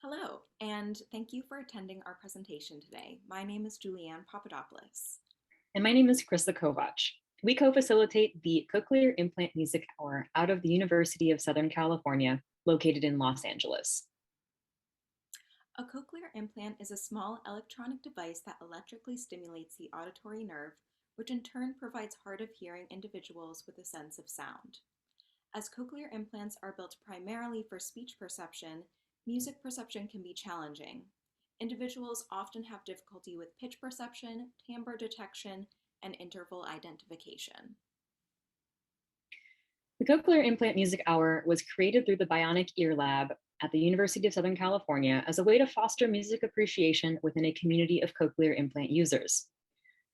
Hello, and thank you for attending our presentation today. My name is Julianne Papadopolous. And my name is Krista Kovac. We co-facilitate the Cochlear Implant Music Hour out of the University of Southern California, located in Los Angeles. A cochlear implant is a small electronic device that electrically stimulates the auditory nerve, which in turn provides hard of hearing individuals with a sense of sound. As cochlear implants are built primarily for speech perception, music perception can be challenging. Individuals often have difficulty with pitch perception, timbre detection, and interval identification. The Cochlear Implant Music Hour was created through the Bionic Ear Lab at the University of Southern California as a way to foster music appreciation within a community of cochlear implant users.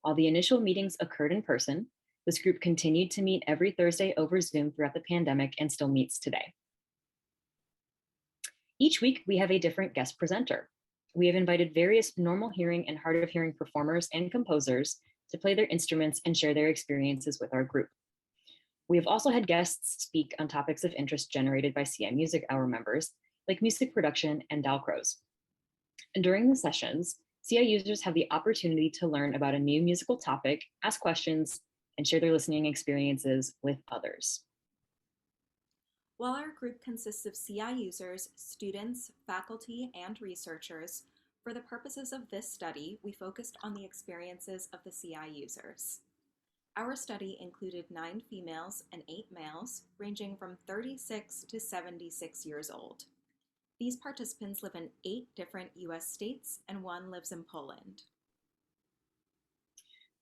While the initial meetings occurred in person, this group continued to meet every Thursday over Zoom throughout the pandemic and still meets today. Each week, we have a different guest presenter. We have invited various normal hearing and hard of hearing performers and composers to play their instruments and share their experiences with our group. We have also had guests speak on topics of interest generated by CI Music Hour members, like music production and Dalcroze. And during the sessions, CI users have the opportunity to learn about a new musical topic, ask questions, and share their listening experiences with others. While our group consists of CI users, students, faculty, and researchers, for the purposes of this study, we focused on the experiences of the CI users. Our study included 9 females and 8 males, ranging from 36 to 76 years old. These participants live in 8 different US states, and 1 lives in Poland.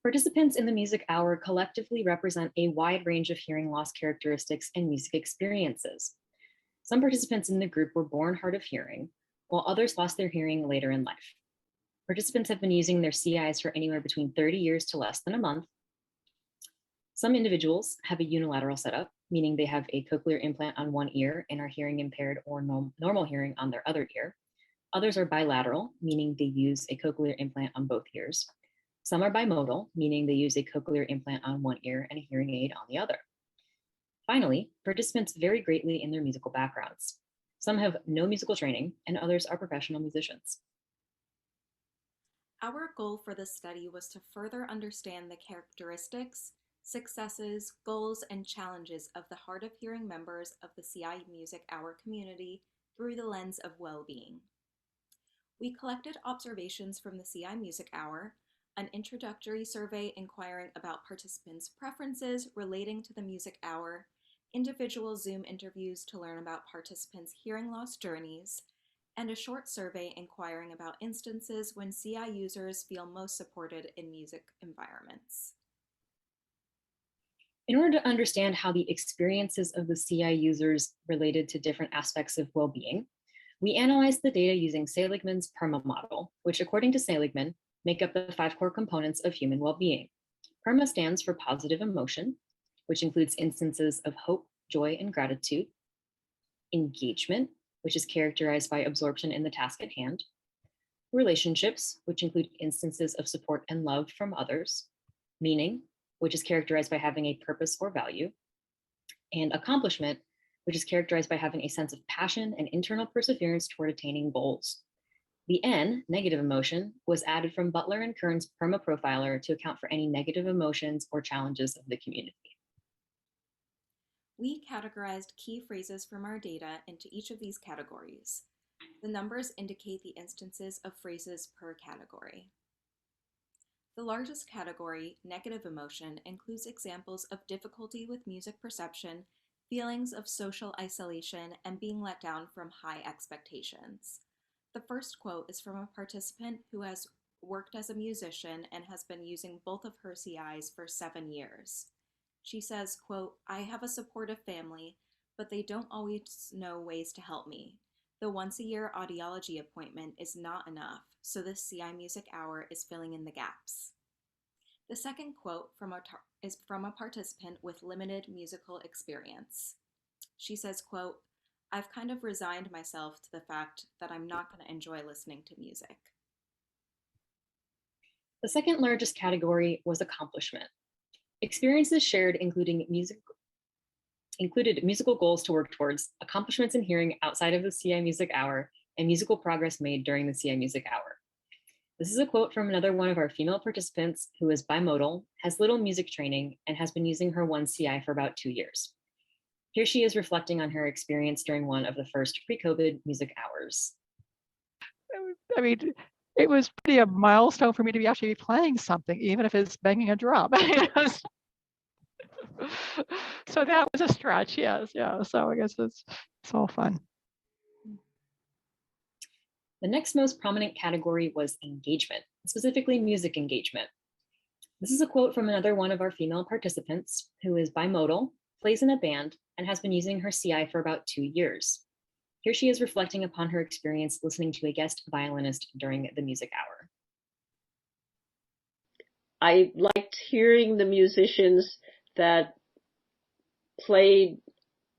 Participants in the music hour collectively represent a wide range of hearing loss characteristics and music experiences. Some participants in the group were born hard of hearing, while others lost their hearing later in life. Participants have been using their CIs for anywhere between 30 years to less than a month. Some individuals have a unilateral setup, meaning they have a cochlear implant on one ear and are hearing impaired or normal hearing on their other ear. Others are bilateral, meaning they use a cochlear implant on both ears. Some are bimodal, meaning they use a cochlear implant on one ear and a hearing aid on the other. Finally, participants vary greatly in their musical backgrounds. Some have no musical training, and others are professional musicians. Our goal for this study was to further understand the characteristics, successes, goals, and challenges of the hard of hearing members of the CI Music Hour community through the lens of well-being. We collected observations from the CI Music Hour, an introductory survey inquiring about participants' preferences relating to the music hour, individual Zoom interviews to learn about participants' hearing loss journeys, and a short survey inquiring about instances when CI users feel most supported in music environments. In order to understand how the experiences of the CI users related to different aspects of well-being, we analyzed the data using Seligman's PERMA model, which according to Seligman, make up the 5 core components of human well-being. PERMA stands for positive emotion, which includes instances of hope, joy, and gratitude. Engagement, which is characterized by absorption in the task at hand. Relationships, which include instances of support and love from others. Meaning, which is characterized by having a purpose or value. And accomplishment, which is characterized by having a sense of passion and internal perseverance toward attaining goals. The N, negative emotion, was added from Butler and Kern's PERMA profiler to account for any negative emotions or challenges of the community. We categorized key phrases from our data into each of these categories. The numbers indicate the instances of phrases per category. The largest category, negative emotion, includes examples of difficulty with music perception, feelings of social isolation, and being let down from high expectations. The first quote is from a participant who has worked as a musician and has been using both of her CIs for 7 years. She says, quote, "I have a supportive family, but they don't always know ways to help me. The once-a-year audiology appointment is not enough, so this CI Music Hour is filling in the gaps." The second quote is from a participant with limited musical experience. She says, quote, "I've kind of resigned myself to the fact that I'm not going to enjoy listening to music." The second largest category was accomplishment. Experiences shared included musical goals to work towards, accomplishments in hearing outside of the CI Music Hour, and musical progress made during the CI Music Hour. This is a quote from another one of our female participants who is bimodal, has little music training, and has been using her one CI for about 2 years. Here she is reflecting on her experience during one of the first pre-COVID music hours. I mean, it was pretty a milestone for me to be actually playing something, even if it's banging a drum. So that was a stretch, yes, yeah. So I guess it's all fun. The next most prominent category was engagement, specifically music engagement. This is a quote from another one of our female participants who is bimodal, plays in a band, and has been using her CI for about 2 years. Here she is reflecting upon her experience listening to a guest violinist during the music hour. I liked hearing the musicians that played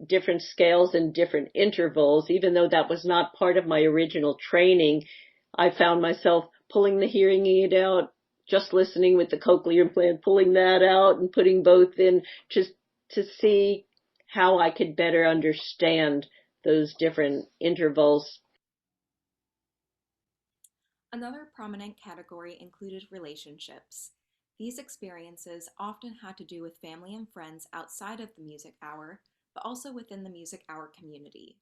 different scales and different intervals. Even though that was not part of my original training, I found myself pulling the hearing aid out, just listening with the cochlear implant, pulling that out and putting both in, just to see how I could better understand those different intervals. Another prominent category included relationships. These experiences often had to do with family and friends outside of the music hour, but also within the music hour community.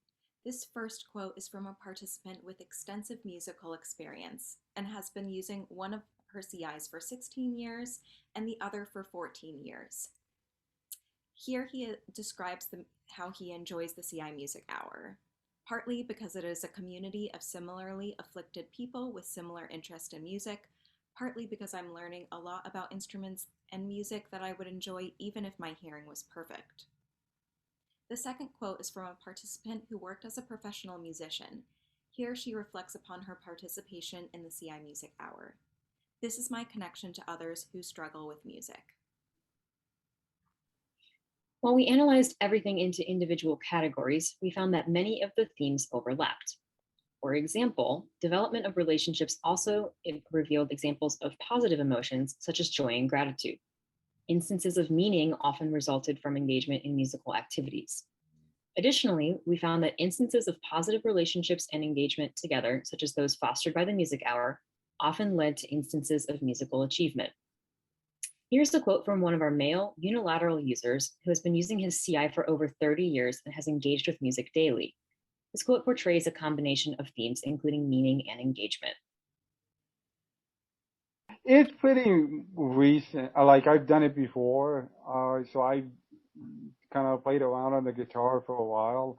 This first quote is from a participant with extensive musical experience and has been using one of her CIs for 16 years and the other for 14 years. Here he describes how he enjoys the CI Music Hour, partly because it is a community of similarly afflicted people with similar interest in music, partly because I'm learning a lot about instruments and music that I would enjoy even if my hearing was perfect. The second quote is from a participant who worked as a professional musician. Here she reflects upon her participation in the CI Music Hour. This is my connection to others who struggle with music. While we analyzed everything into individual categories, we found that many of the themes overlapped. For example, development of relationships also revealed examples of positive emotions such as joy and gratitude. Instances of meaning often resulted from engagement in musical activities. Additionally, we found that instances of positive relationships and engagement together, such as those fostered by the music hour, often led to instances of musical achievement. Here's a quote from one of our male unilateral users who has been using his CI for over 30 years and has engaged with music daily. This quote portrays a combination of themes, including meaning and engagement. It's pretty recent. Like I've done it before, so I kind of played around on the guitar for a while.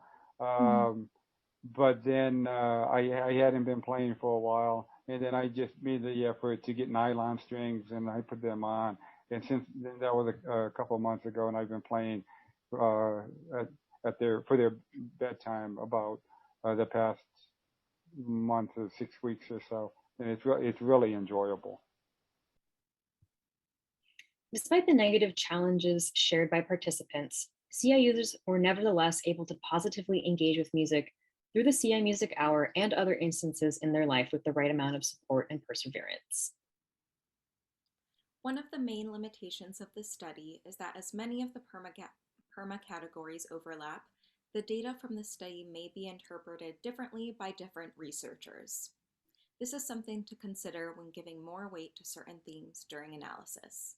But then I hadn't been playing for a while, and then I just made the effort to get nylon strings and I put them on. And since then, that was a couple of months ago, and I've been playing for their bedtime about the past month or 6 weeks or so, and it's really enjoyable. Despite the negative challenges shared by participants, CI users were nevertheless able to positively engage with music through the CI Music Hour and other instances in their life with the right amount of support and perseverance. One of the main limitations of this study is that as many of the PERMA categories overlap, the data from the study may be interpreted differently by different researchers. This is something to consider when giving more weight to certain themes during analysis.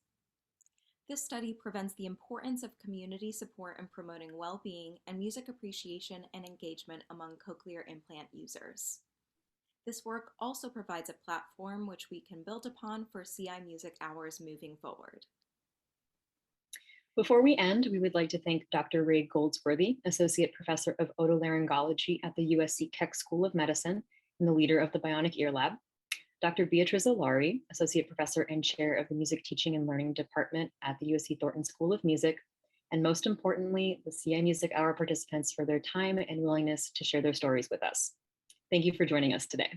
This study prevents the importance of community support in promoting well-being and music appreciation and engagement among cochlear implant users. This work also provides a platform which we can build upon for CI Music Hours moving forward. Before we end, we would like to thank Dr. Ray Goldsworthy, Associate Professor of Otolaryngology at the USC Keck School of Medicine and the leader of the Bionic Ear Lab, Dr. Beatriz Olari, Associate Professor and Chair of the Music Teaching and Learning Department at the USC Thornton School of Music, and most importantly, the CI Music Hour participants for their time and willingness to share their stories with us. Thank you for joining us today.